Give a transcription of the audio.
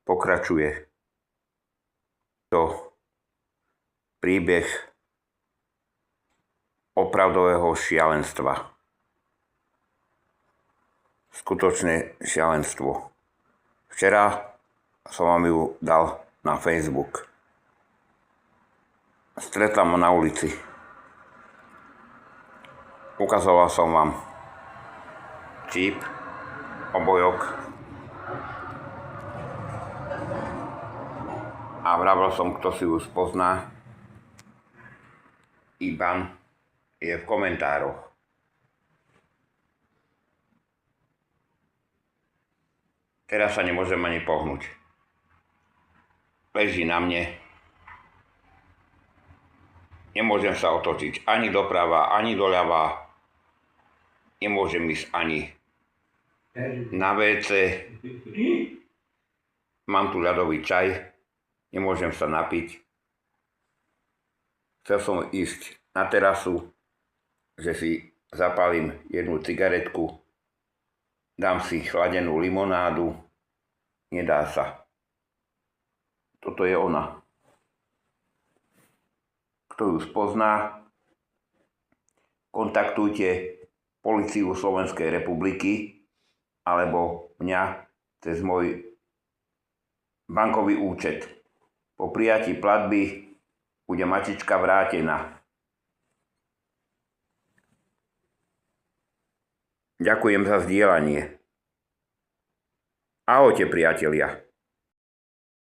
pokračuje to príbeh opravdového šialenstva. Skutočné šialenstvo. Včera som vám ju dal na Facebook. Stretla ma na ulici. Ukazoval som vám číp, obojok a vravel som, kto si ju spozná. IBAN je v komentároch. Teraz sa nemôžem ani pohnúť. Leží na mne. Nemôžem sa otočiť ani doprava, ani doľava. Nemôžem ísť ani na WC. Mám tu ľadový čaj. Nemôžem sa napiť. Chcel som ísť na terasu, že si zapálim jednu cigaretku, dám si chladenú limonádu. Nedá sa. Toto je ona. Kto ju spozná, kontaktujte políciu Slovenskej republiky alebo mňa cez môj bankový účet. Po prijatí platby bude matička vrátená. Ďakujem za zdieľanie. Ahojte, priatelia.